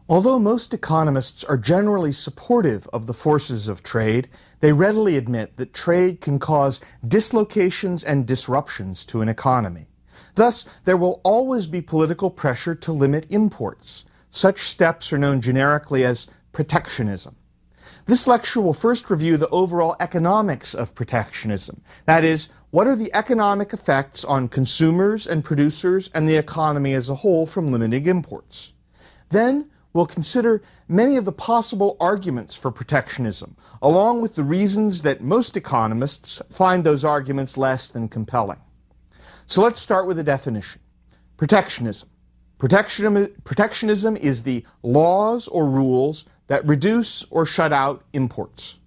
Although most economists are generally supportive of the forces of trade, they readily admit that trade can cause dislocations and disruptions to an economy. Thus, there will always be political pressure to limit imports. Such steps are known generically as protectionism. This lecture will first review the overall economics of protectionism. That is, what are the economic effects on consumers and producers and the economy as a whole from limiting imports? Then, we'll consider many of the possible arguments for protectionism, along with the reasons that most economists find those arguments less than compelling. So let's start with a definition. Protectionism. Protectionism is the laws or rules that reduce or shut out imports.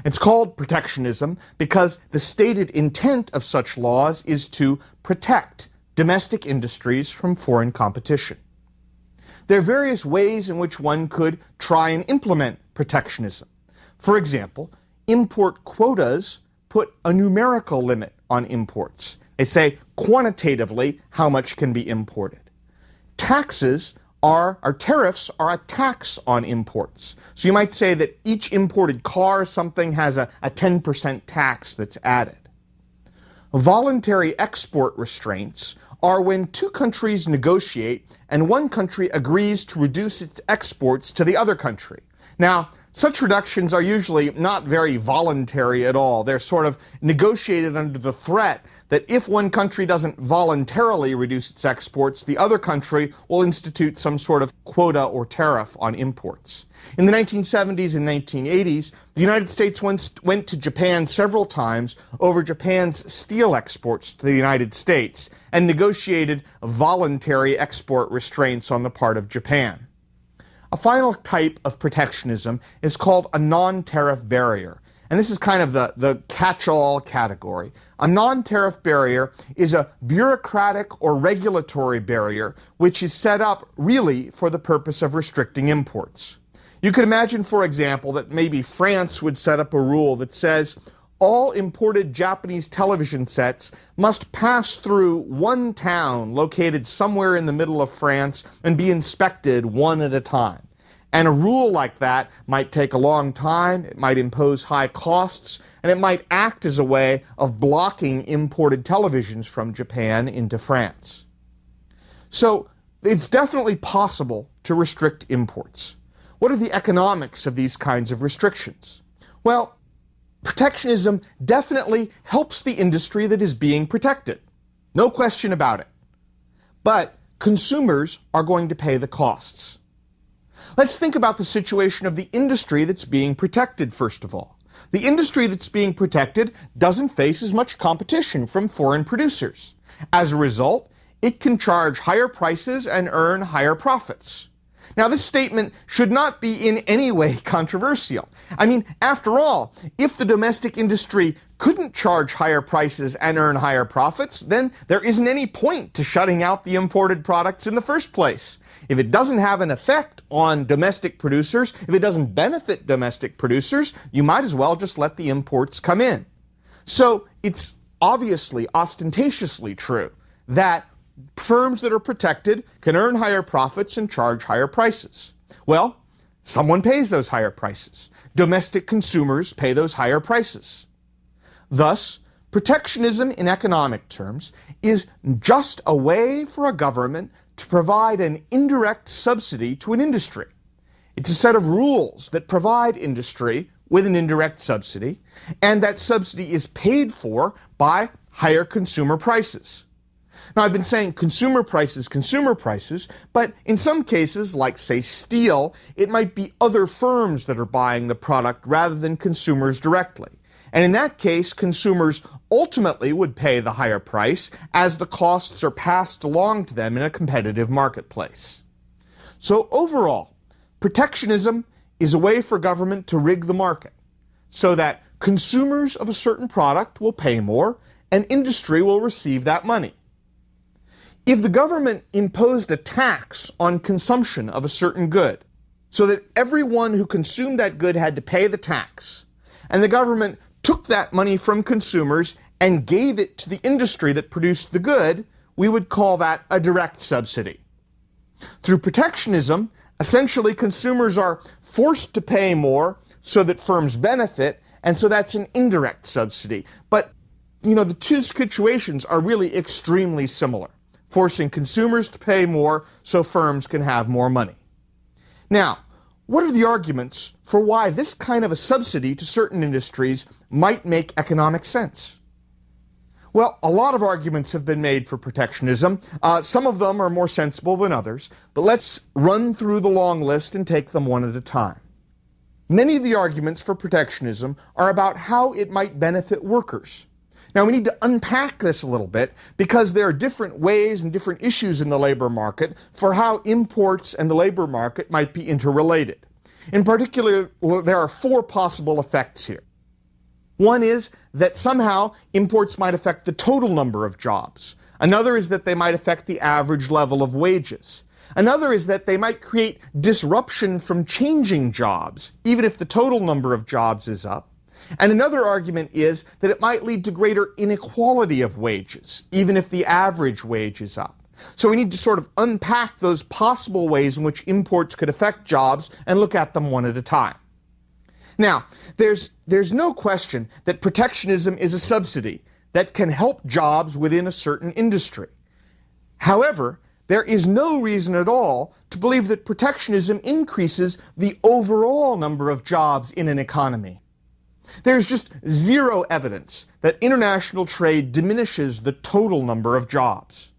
It's called protectionism because the stated intent of such laws is to protect domestic industries from foreign competition. There are various ways in which one could try and implement protectionism. For example, import quotas put a numerical limit on imports. They say quantitatively how much can be imported. Tariffs are a tax on imports. So you might say that each imported car or something has a 10% tax that's added. Voluntary export restraints are when two countries negotiate and one country agrees to reduce its exports to the other country. Now, such reductions are usually not very voluntary at all. They're sort of negotiated under the threat that if one country doesn't voluntarily reduce its exports, the other country will institute some sort of quota or tariff on imports. In the 1970s and 1980s, the United States went to Japan several times over Japan's steel exports to the United States and negotiated voluntary export restraints on the part of Japan. A final type of protectionism is called a non-tariff barrier. And this is kind of the catch-all category. A non-tariff barrier is a bureaucratic or regulatory barrier which is set up really for the purpose of restricting imports. You could imagine, for example, that maybe France would set up a rule that says all imported Japanese television sets must pass through one town located somewhere in the middle of France and be inspected one at a time. And a rule like that might take a long time, it might impose high costs, and it might act as a way of blocking imported televisions from Japan into France. So it's definitely possible to restrict imports. What are the economics of these kinds of restrictions? Well, protectionism definitely helps the industry that is being protected. No question about it. But consumers are going to pay the costs. Let's think about the situation of the industry that's being protected, first of all. The industry that's being protected doesn't face as much competition from foreign producers. As a result, it can charge higher prices and earn higher profits. Now, this statement should not be in any way controversial. I mean, after all, if the domestic industry couldn't charge higher prices and earn higher profits, then there isn't any point to shutting out the imported products in the first place. If it doesn't have an effect on domestic producers, if it doesn't benefit domestic producers, you might as well just let the imports come in. So it's obviously, ostentatiously true that firms that are protected can earn higher profits and charge higher prices. Well, someone pays those higher prices. Domestic consumers pay those higher prices. Thus, protectionism in economic terms is just a way for a government to provide an indirect subsidy to an industry. It's a set of rules that provide industry with an indirect subsidy, and that subsidy is paid for by higher consumer prices. Now, I've been saying consumer prices, but in some cases, like, say, steel, it might be other firms that are buying the product rather than consumers directly. And in that case, consumers ultimately would pay the higher price as the costs are passed along to them in a competitive marketplace. So overall, protectionism is a way for government to rig the market so that consumers of a certain product will pay more and industry will receive that money. If the government imposed a tax on consumption of a certain good so that everyone who consumed that good had to pay the tax, and the government took that money from consumers and gave it to the industry that produced the good, we would call that a direct subsidy. Through protectionism, Essentially, consumers are forced to pay more so that firms benefit, and so that's an indirect subsidy. But, the two situations are really extremely similar, forcing consumers to pay more so firms can have more money. Now, what are the arguments for why this kind of a subsidy to certain industries might make economic sense? Well, a lot of arguments have been made for protectionism. Some of them are more sensible than others, but let's run through the long list and take them one at a time. Many of the arguments for protectionism are about how it might benefit workers. Now, we need to unpack this a little bit because there are different ways and different issues in the labor market for how imports and the labor market might be interrelated. In particular, there are four possible effects here. One is that somehow imports might affect the total number of jobs. Another is that they might affect the average level of wages. Another is that they might create disruption from changing jobs, even if the total number of jobs is up. And another argument is that it might lead to greater inequality of wages, even if the average wage is up. So we need to sort of unpack those possible ways in which imports could affect jobs and look at them one at a time. Now, there's no question that protectionism is a subsidy that can help jobs within a certain industry. However, there is no reason at all to believe that protectionism increases the overall number of jobs in an economy. There's just zero evidence that international trade diminishes the total number of jobs.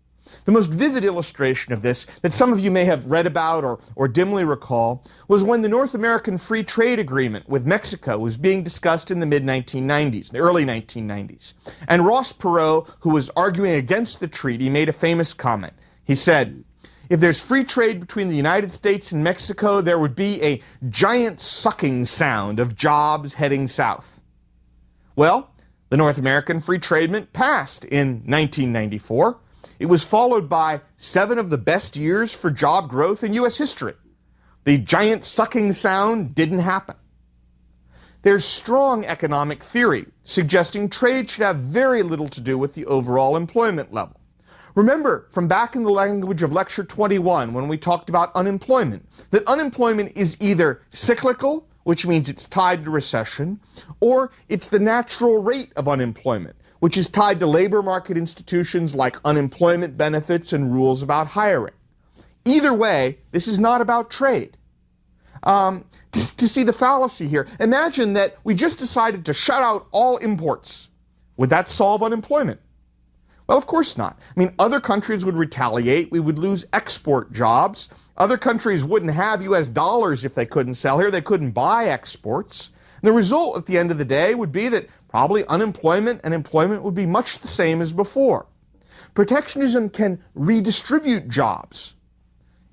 The most vivid illustration of this that some of you may have read about or dimly recall was when the North American Free Trade Agreement with Mexico was being discussed in the mid-1990s, the early 1990s. And Ross Perot, who was arguing against the treaty, made a famous comment. He said, "If there's free trade between the United States and Mexico, there would be a giant sucking sound of jobs heading south." Well, the North American Free Trade Agreement passed in 1994. It was followed by 7 of the best years for job growth in U.S. history. The giant sucking sound didn't happen. There's strong economic theory suggesting trade should have very little to do with the overall employment level. Remember from back in the language of Lecture 21 when we talked about unemployment, that unemployment is either cyclical, which means it's tied to recession, or it's the natural rate of unemployment, which is tied to labor market institutions like unemployment benefits and rules about hiring. Either way, this is not about trade. To see the fallacy here, imagine that we just decided to shut out all imports. Would that solve unemployment? Well, of course not. I mean, other countries would retaliate. We would lose export jobs. Other countries wouldn't have U.S. dollars if they couldn't sell here. They couldn't buy exports. The result at the end of the day would be that probably unemployment and employment would be much the same as before. Protectionism can redistribute jobs.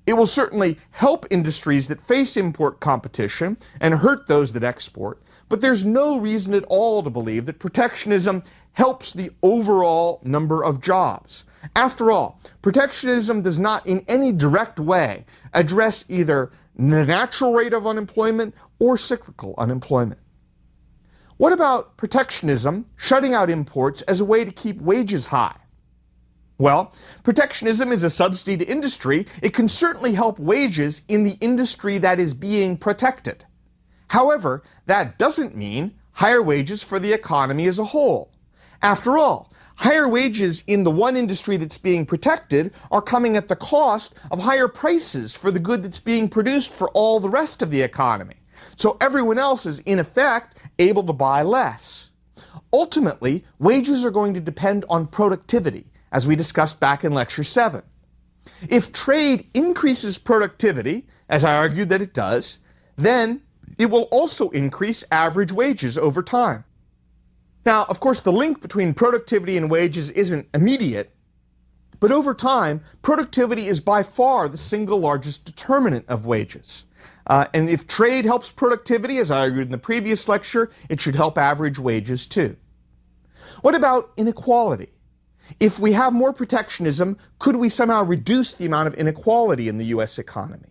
It will certainly help industries that face import competition and hurt those that export, but there's no reason at all to believe that protectionism helps the overall number of jobs. After all, protectionism does not in any direct way address either the natural rate of unemployment or cyclical unemployment. What about protectionism shutting out imports as a way to keep wages high? Well, protectionism is a subsidy to industry. It can certainly help wages in the industry that is being protected. However, that doesn't mean higher wages for the economy as a whole. After all, higher wages in the one industry that's being protected are coming at the cost of higher prices for the good that's being produced for all the rest of the economy. So everyone else is, in effect, able to buy less. Ultimately, wages are going to depend on productivity, as we discussed back in Lecture 7. If trade increases productivity, as I argued that it does, then it will also increase average wages over time. Now, of course, the link between productivity and wages isn't immediate, but over time, productivity is by far the single largest determinant of wages. And if trade helps productivity, as I argued in the previous lecture, it should help average wages too. What about inequality? If we have more protectionism, could we somehow reduce the amount of inequality in the U.S. economy?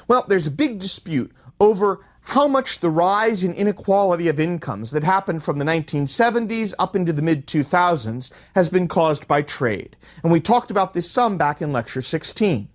Well, there's a big dispute over how much the rise in inequality of incomes that happened from the 1970s up into the mid-2000s has been caused by trade. And we talked about this some back in Lecture 16.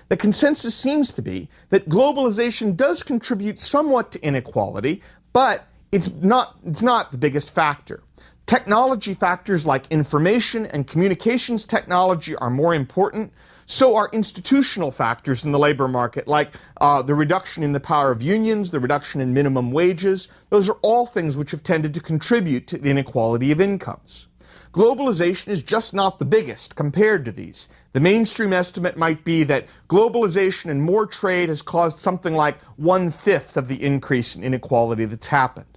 The consensus seems to be that globalization does contribute somewhat to inequality, but it's not the biggest factor. Technology factors like information and communications technology are more important. So are institutional factors in the labor market, like the reduction in the power of unions, the reduction in minimum wages. Those are all things which have tended to contribute to the inequality of incomes. Globalization is just not the biggest compared to these. The mainstream estimate might be that globalization and more trade has caused something like 1/5 of the increase in inequality that's happened.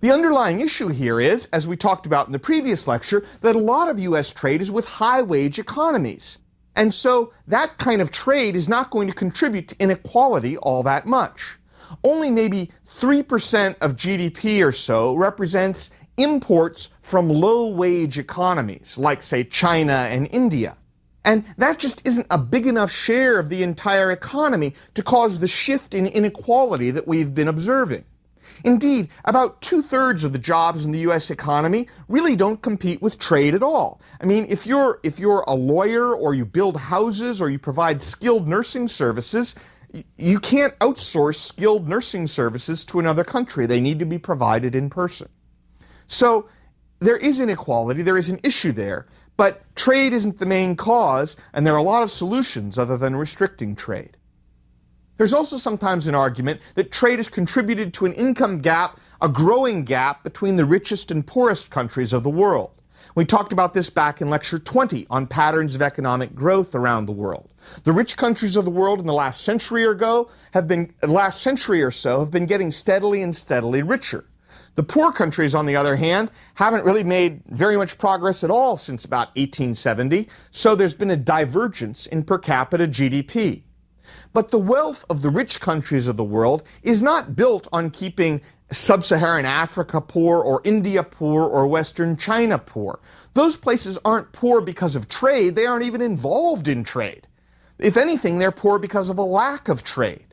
The underlying issue here is, as we talked about in the previous lecture, that a lot of U.S. trade is with high-wage economies. And so that kind of trade is not going to contribute to inequality all that much. Only maybe 3% of GDP or so represents imports from low-wage economies, like, say, China and India. And that just isn't a big enough share of the entire economy to cause the shift in inequality that we've been observing. Indeed, about 2/3 of the jobs in the U.S. economy really don't compete with trade at all. I mean, if you're a lawyer or you build houses or you provide skilled nursing services, you can't outsource skilled nursing services to another country. They need to be provided in person. So there is inequality, there is an issue there, but trade isn't the main cause, and there are a lot of solutions other than restricting trade. There's also sometimes an argument that trade has contributed to an income gap, a growing gap between the richest and poorest countries of the world. We talked about this back in Lecture 20 on patterns of economic growth around the world. The rich countries of the world in the last century or so have been getting steadily and steadily richer. The poor countries, on the other hand, haven't really made very much progress at all since about 1870, so there's been a divergence in per capita GDP. But the wealth of the rich countries of the world is not built on keeping sub-Saharan Africa poor or India poor or Western China poor. Those places aren't poor because of trade. They aren't even involved in trade. If anything, they're poor because of a lack of trade.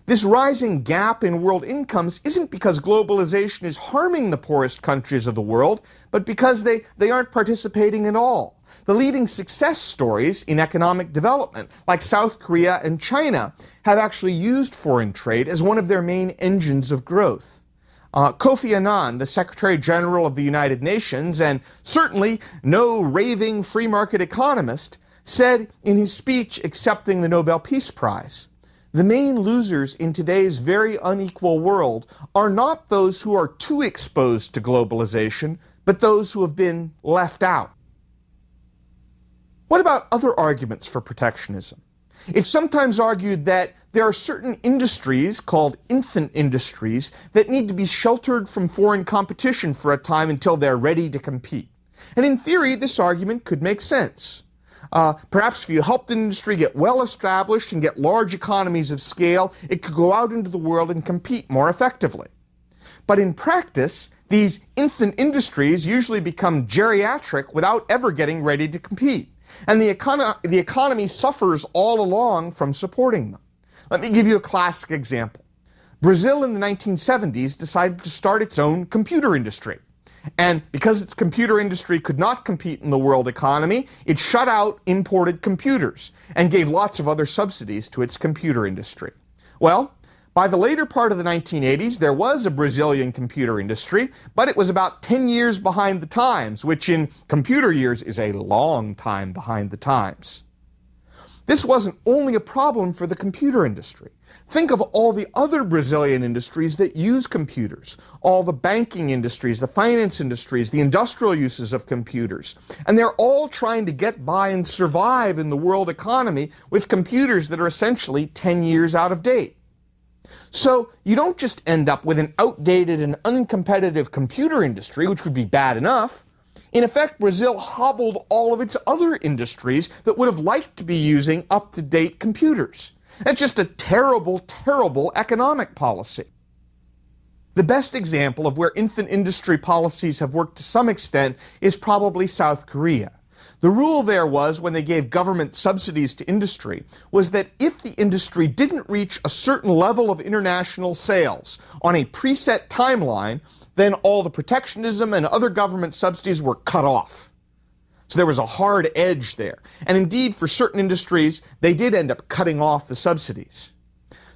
This rising gap in world incomes isn't because globalization is harming the poorest countries of the world, but because they aren't participating at all. The leading success stories in economic development, like South Korea and China, have actually used foreign trade as one of their main engines of growth. Kofi Annan, the Secretary General of the United Nations, and certainly no raving free market economist, said in his speech accepting the Nobel Peace Prize, "The main losers in today's very unequal world are not those who are too exposed to globalization, but those who have been left out." What about other arguments for protectionism? It's sometimes argued that there are certain industries, called infant industries, that need to be sheltered from foreign competition for a time until they're ready to compete. And in theory, this argument could make sense. Perhaps if you helped an industry get well established and get large economies of scale, it could go out into the world and compete more effectively. But in practice, these infant industries usually become geriatric without ever getting ready to compete. And the economy suffers all along from supporting them. Let me give you a classic example. Brazil in the 1970s decided to start its own computer industry. And because its computer industry could not compete in the world economy, it shut out imported computers and gave lots of other subsidies to its computer industry. Well, by the later part of the 1980s, there was a Brazilian computer industry, but it was about 10 years behind the times, which in computer years is a long time behind the times. This wasn't only a problem for the computer industry. Think of all the other Brazilian industries that use computers, all the banking industries, the finance industries, the industrial uses of computers. And they're all trying to get by and survive in the world economy with computers that are essentially 10 years out of date. So you don't just end up with an outdated and uncompetitive computer industry, which would be bad enough. In effect, Brazil hobbled all of its other industries that would have liked to be using up-to-date computers. That's just a terrible, terrible economic policy. The best example of where infant industry policies have worked to some extent is probably South Korea. The rule there was, when they gave government subsidies to industry, was that if the industry didn't reach a certain level of international sales on a preset timeline, then all the protectionism and other government subsidies were cut off. So there was a hard edge there. And indeed, for certain industries, they did end up cutting off the subsidies.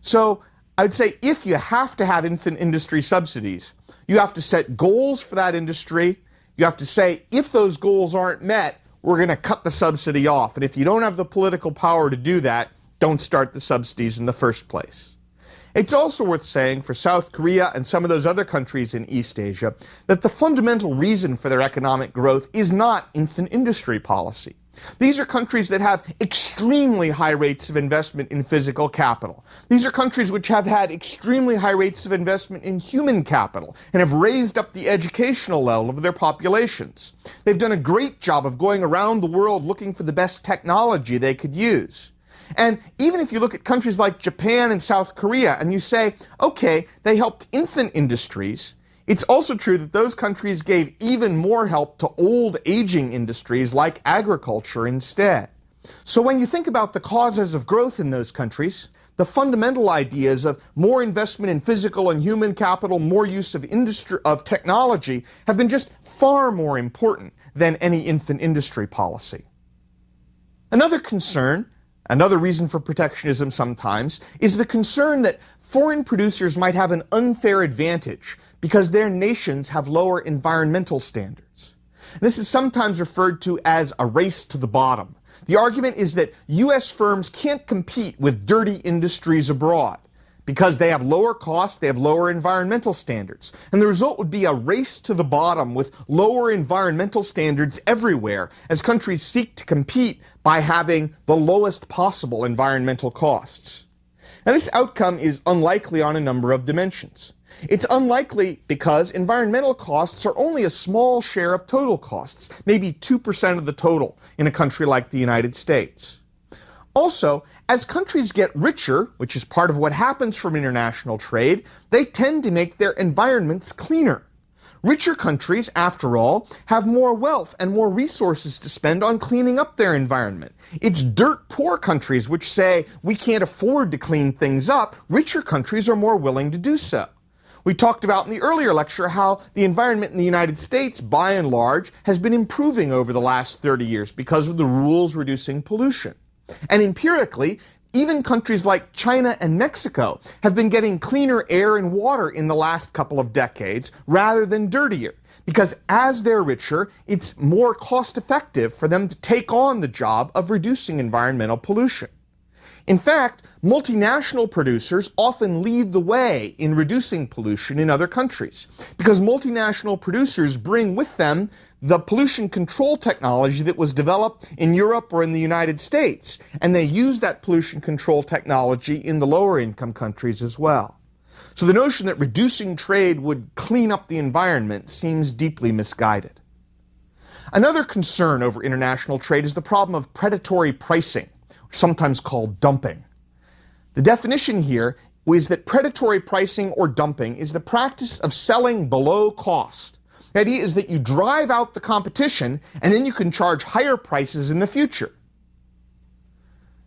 So I'd say if you have to have infant industry subsidies, you have to set goals for that industry. You have to say, if those goals aren't met, we're going to cut the subsidy off. And if you don't have the political power to do that, don't start the subsidies in the first place. It's also worth saying for South Korea and some of those other countries in East Asia that the fundamental reason for their economic growth is not infant industry policy. These are countries that have extremely high rates of investment in physical capital. These are countries which have had extremely high rates of investment in human capital and have raised up the educational level of their populations. They've done a great job of going around the world looking for the best technology they could use. And even if you look at countries like Japan and South Korea and you say, okay, they helped infant industries, it's also true that those countries gave even more help to old aging industries like agriculture instead. So when you think about the causes of growth in those countries, the fundamental ideas of more investment in physical and human capital, more use of technology have been just far more important than any infant industry policy. Another concern, another reason for protectionism sometimes, is the concern that foreign producers might have an unfair advantage because their nations have lower environmental standards. This is sometimes referred to as a race to the bottom. The argument is that U.S. firms can't compete with dirty industries abroad because they have lower costs, they have lower environmental standards. And the result would be a race to the bottom with lower environmental standards everywhere as countries seek to compete by having the lowest possible environmental costs. Now, this outcome is unlikely on a number of dimensions. It's unlikely because environmental costs are only a small share of total costs, maybe 2% of the total in a country like the United States. Also, as countries get richer, which is part of what happens from international trade, they tend to make their environments cleaner. Richer countries, after all, have more wealth and more resources to spend on cleaning up their environment. It's dirt-poor countries which say, we can't afford to clean things up. Richer countries are more willing to do so. We talked about in the earlier lecture how the environment in the United States, by and large, has been improving over the last 30 years because of the rules reducing pollution. And empirically, even countries like China and Mexico have been getting cleaner air and water in the last couple of decades rather than dirtier, because as they're richer, it's more cost-effective for them to take on the job of reducing environmental pollution. In fact, multinational producers often lead the way in reducing pollution in other countries, because multinational producers bring with them the pollution control technology that was developed in Europe or in the United States, and they use that pollution control technology in the lower income countries as well. So the notion that reducing trade would clean up the environment seems deeply misguided. Another concern over international trade is the problem of predatory pricing, sometimes called dumping. The definition here is that predatory pricing or dumping is the practice of selling below cost. The idea is that you drive out the competition and then you can charge higher prices in the future.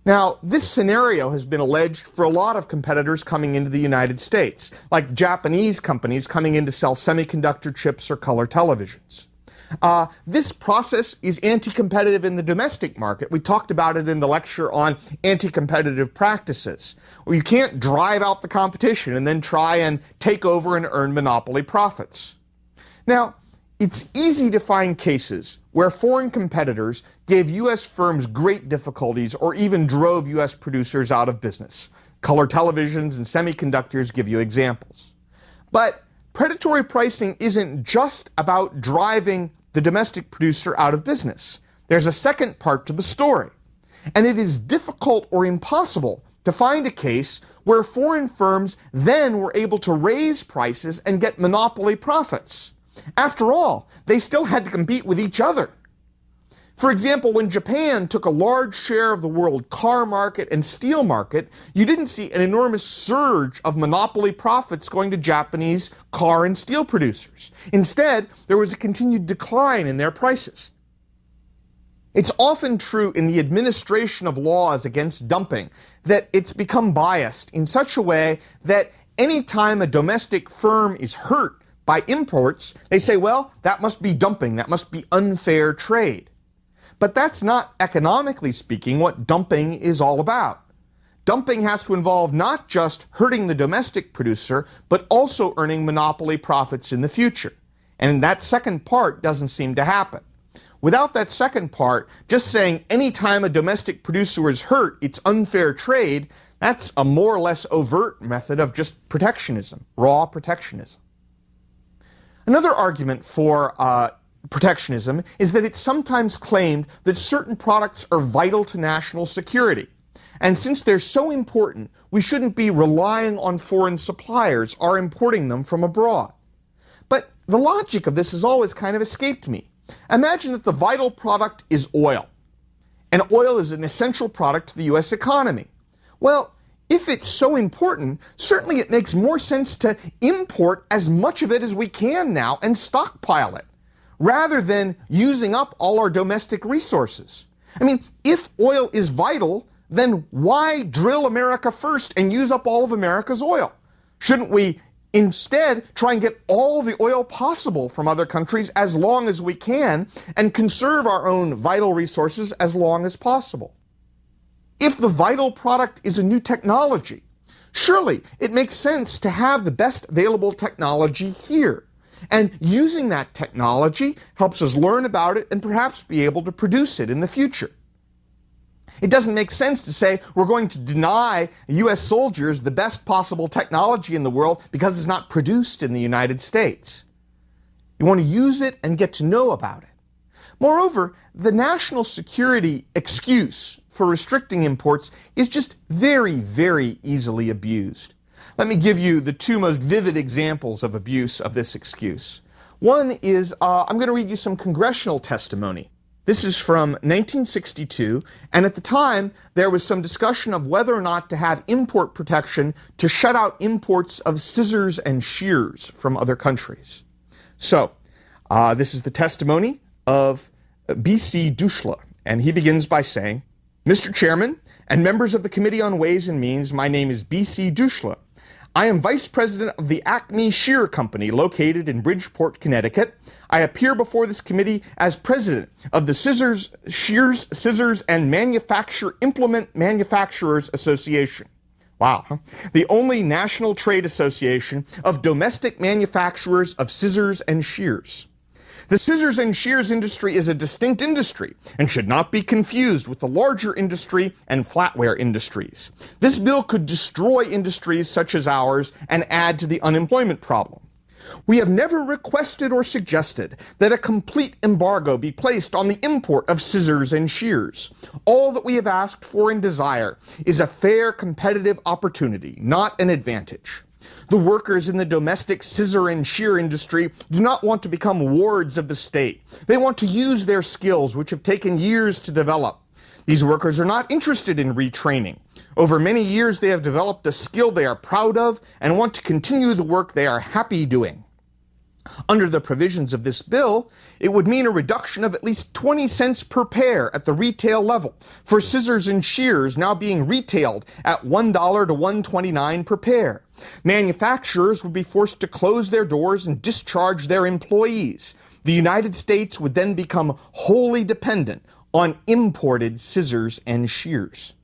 Now, this scenario has been alleged for a lot of competitors coming into the United States, like Japanese companies coming in to sell semiconductor chips or color televisions. This process is anti-competitive in the domestic market. We talked about it in the lecture on anti-competitive practices, where you can't drive out the competition and then try and take over and earn monopoly profits. Now, it's easy to find cases where foreign competitors gave U.S. firms great difficulties or even drove U.S. producers out of business. Color televisions and semiconductors give you examples. But predatory pricing isn't just about driving the domestic producer out of business. There's a second part to the story. And it is difficult or impossible to find a case where foreign firms then were able to raise prices and get monopoly profits. After all, they still had to compete with each other. For example, when Japan took a large share of the world car market and steel market, you didn't see an enormous surge of monopoly profits going to Japanese car and steel producers. Instead, there was a continued decline in their prices. It's often true in the administration of laws against dumping that it's become biased in such a way that any time a domestic firm is hurt by imports, they say, well, that must be dumping, that must be unfair trade. But that's not, economically speaking, what dumping is all about. Dumping has to involve not just hurting the domestic producer, but also earning monopoly profits in the future. And that second part doesn't seem to happen. Without that second part, just saying any time a domestic producer is hurt, it's unfair trade, that's a more or less overt method of just protectionism, raw protectionism. Another argument for protectionism is that it's sometimes claimed that certain products are vital to national security. And since they're so important, we shouldn't be relying on foreign suppliers or importing them from abroad. But the logic of this has always kind of escaped me. Imagine that the vital product is oil, and oil is an essential product to the U.S. economy. Well, if it's so important, certainly it makes more sense to import as much of it as we can now and stockpile it, rather than using up all our domestic resources. I mean, if oil is vital, then why drill America first and use up all of America's oil? Shouldn't we instead try and get all the oil possible from other countries as long as we can and conserve our own vital resources as long as possible? If the vital product is a new technology, surely it makes sense to have the best available technology here. And using that technology helps us learn about it and perhaps be able to produce it in the future. It doesn't make sense to say we're going to deny U.S. soldiers the best possible technology in the world because it's not produced in the United States. You want to use it and get to know about it. Moreover, the national security excuse for restricting imports is just very, very easily abused. Let me give you the two most vivid examples of abuse of this excuse. One is, I'm going to read you some congressional testimony. This is from 1962, and at the time, there was some discussion of whether or not to have import protection to shut out imports of scissors and shears from other countries. So, this is the testimony of B.C. Dushla, and he begins by saying, Mr. Chairman and members of the Committee on Ways and Means, my name is B.C. Dushla. I am Vice President of the Acme Shear Company located in Bridgeport, Connecticut. I appear before this committee as President of the Shears, Scissors, and Manufacture Implement Manufacturers Association. Wow, huh? The only national trade association of domestic manufacturers of scissors and shears. The scissors and shears industry is a distinct industry and should not be confused with the larger industry and flatware industries. This bill could destroy industries such as ours and add to the unemployment problem. We have never requested or suggested that a complete embargo be placed on the import of scissors and shears. All that we have asked for and desire is a fair competitive opportunity, not an advantage. The workers in the domestic scissor and shear industry do not want to become wards of the state. They want to use their skills, which have taken years to develop. These workers are not interested in retraining. Over many years, they have developed a skill they are proud of and want to continue the work they are happy doing. Under the provisions of this bill, it would mean a reduction of at least 20 cents per pair at the retail level for scissors and shears now being retailed at $1 to $1.29 per pair. Manufacturers would be forced to close their doors and discharge their employees. The United States would then become wholly dependent on imported scissors and shears.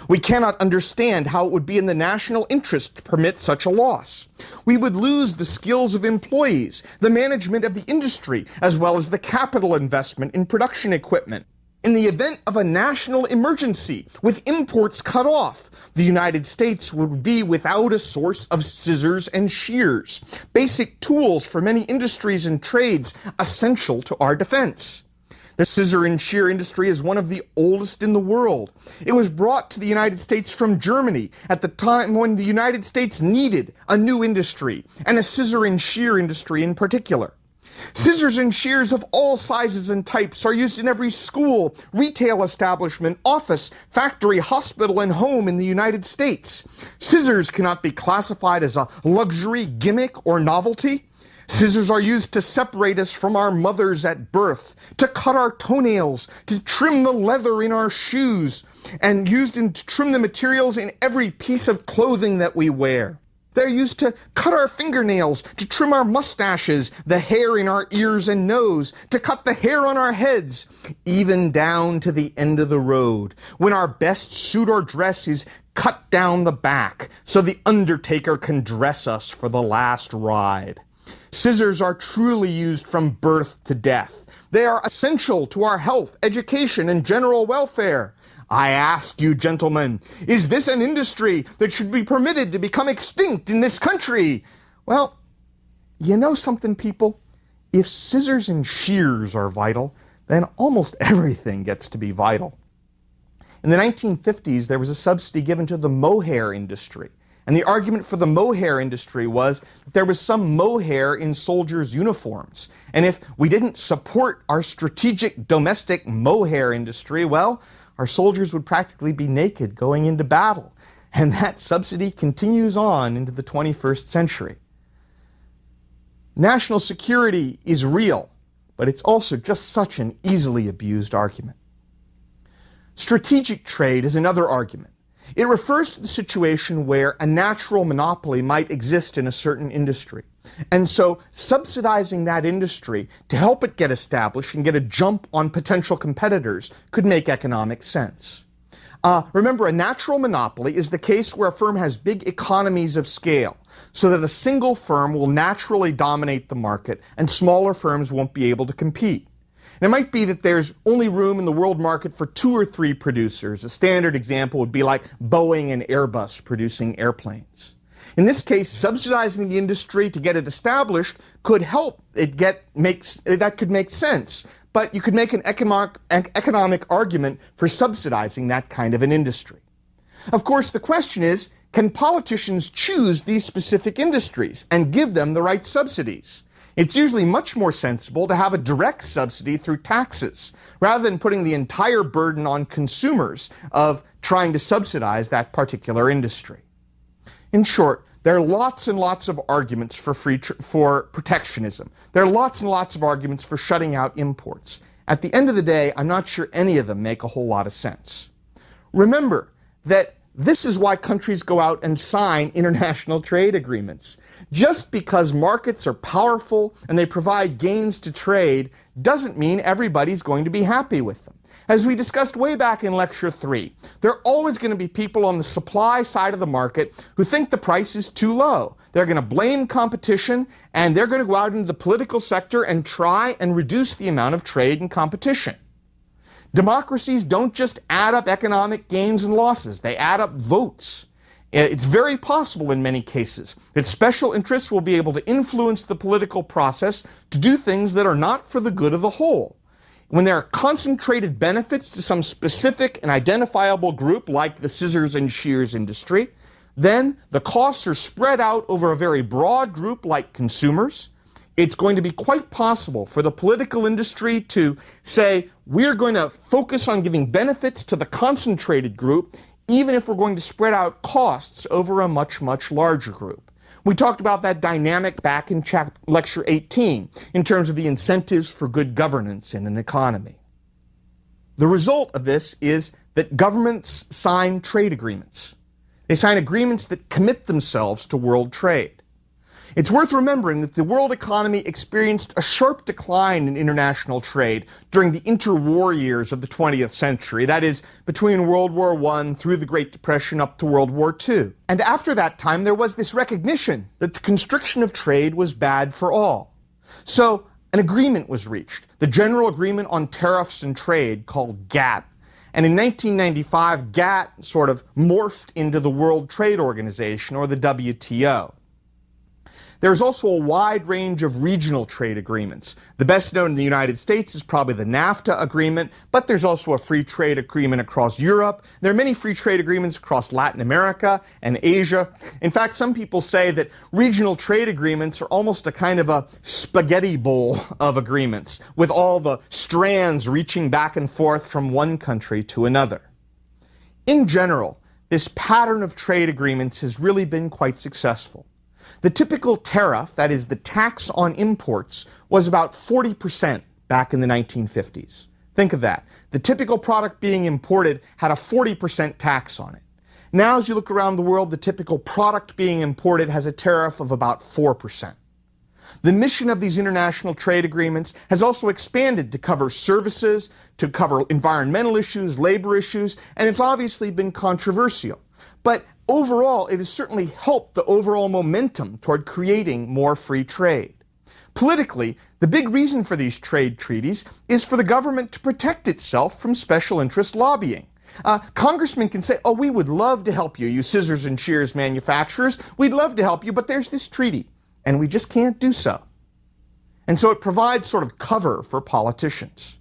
We cannot understand how it would be in the national interest to permit such a loss. We would lose the skills of employees, the management of the industry, as well as the capital investment in production equipment. In the event of a national emergency, with imports cut off, the United States would be without a source of scissors and shears, basic tools for many industries and trades essential to our defense. The scissor and shear industry is one of the oldest in the world. It was brought to the United States from Germany at the time when the United States needed a new industry, and a scissor and shear industry in particular. Scissors and shears of all sizes and types are used in every school, retail establishment, office, factory, hospital, and home in the United States. Scissors cannot be classified as a luxury, gimmick, or novelty. Scissors are used to separate us from our mothers at birth, to cut our toenails, to trim the leather in our shoes, and used to trim the materials in every piece of clothing that we wear. They're used to cut our fingernails, to trim our mustaches, the hair in our ears and nose, to cut the hair on our heads, even down to the end of the road, when our best suit or dress is cut down the back so the undertaker can dress us for the last ride. Scissors are truly used from birth to death. They are essential to our health, education, and general welfare. I ask you, gentlemen, is this an industry that should be permitted to become extinct in this country? Well, you know something, people? If scissors and shears are vital, then almost everything gets to be vital. In the 1950s, there was a subsidy given to the mohair industry. And the argument for the mohair industry was that there was some mohair in soldiers' uniforms. And if we didn't support our strategic domestic mohair industry, well, our soldiers would practically be naked going into battle. And that subsidy continues on into the 21st century. National security is real, but it's also just such an easily abused argument. Strategic trade is another argument. It refers to the situation where a natural monopoly might exist in a certain industry. And so subsidizing that industry to help it get established and get a jump on potential competitors could make economic sense. Remember, a natural monopoly is the case where a firm has big economies of scale, so that a single firm will naturally dominate the market and smaller firms won't be able to compete. And it might be that there's only room in the world market for 2 or 3 producers. A standard example would be like Boeing and Airbus producing airplanes. In this case, subsidizing the industry to get it established could help it that could make sense. But you could make an economic argument for subsidizing that kind of an industry. Of course, the question is, can politicians choose these specific industries and give them the right subsidies? It's usually much more sensible to have a direct subsidy through taxes, rather than putting the entire burden on consumers of trying to subsidize that particular industry. In short, there are lots and lots of arguments for protectionism. There are lots and lots of arguments for shutting out imports. At the end of the day, I'm not sure any of them make a whole lot of sense. Remember that this is why countries go out and sign international trade agreements. Just because markets are powerful and they provide gains to trade doesn't mean everybody's going to be happy with them. As we discussed way back in Lecture 3, there are always going to be people on the supply side of the market who think the price is too low. They're going to blame competition, and they're going to go out into the political sector and try and reduce the amount of trade and competition. Democracies don't just add up economic gains and losses, they add up votes. It's very possible in many cases that special interests will be able to influence the political process to do things that are not for the good of the whole. When there are concentrated benefits to some specific and identifiable group, like the scissors and shears industry, then the costs are spread out over a very broad group like consumers. It's going to be quite possible for the political industry to say, we're going to focus on giving benefits to the concentrated group, even if we're going to spread out costs over a much, much larger group. We talked about that dynamic back in Lecture 18 in terms of the incentives for good governance in an economy. The result of this is that governments sign trade agreements. They sign agreements that commit themselves to world trade. It's worth remembering that the world economy experienced a sharp decline in international trade during the interwar years of the 20th century, that is, between World War I through the Great Depression up to World War II. And after that time, there was this recognition that the constriction of trade was bad for all. So an agreement was reached, the General Agreement on Tariffs and Trade, called GATT. And in 1995, GATT sort of morphed into the World Trade Organization, or the WTO. There's also a wide range of regional trade agreements. The best known in the United States is probably the NAFTA agreement, but there's also a free trade agreement across Europe. There are many free trade agreements across Latin America and Asia. In fact, some people say that regional trade agreements are almost a kind of a spaghetti bowl of agreements, with all the strands reaching back and forth from one country to another. In general, this pattern of trade agreements has really been quite successful. The typical tariff, that is the tax on imports, was about 40% back in the 1950s. Think of that. The typical product being imported had a 40% tax on it. Now, as you look around the world, the typical product being imported has a tariff of about 4%. The mission of these international trade agreements has also expanded to cover services, to cover environmental issues, labor issues, and it's obviously been controversial. But overall, it has certainly helped the overall momentum toward creating more free trade. Politically, the big reason for these trade treaties is for the government to protect itself from special interest lobbying. Congressmen can say, oh, we would love to help you, you scissors and shears manufacturers. We'd love to help you, but there's this treaty, and we just can't do so. And so it provides sort of cover for politicians.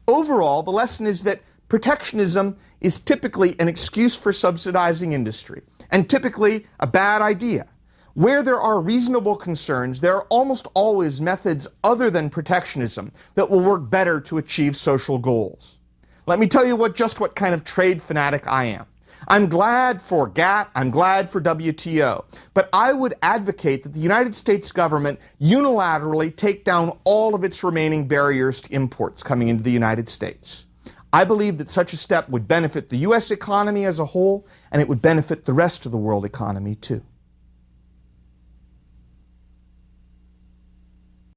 Overall, the lesson is that protectionism is typically an excuse for subsidizing industry, and typically a bad idea. Where there are reasonable concerns, there are almost always methods other than protectionism that will work better to achieve social goals. Let me tell you just what kind of trade fanatic I am. I'm glad for GATT, I'm glad for WTO, but I would advocate that the United States government unilaterally take down all of its remaining barriers to imports coming into the United States. I believe that such a step would benefit the U.S. economy as a whole, and it would benefit the rest of the world economy too.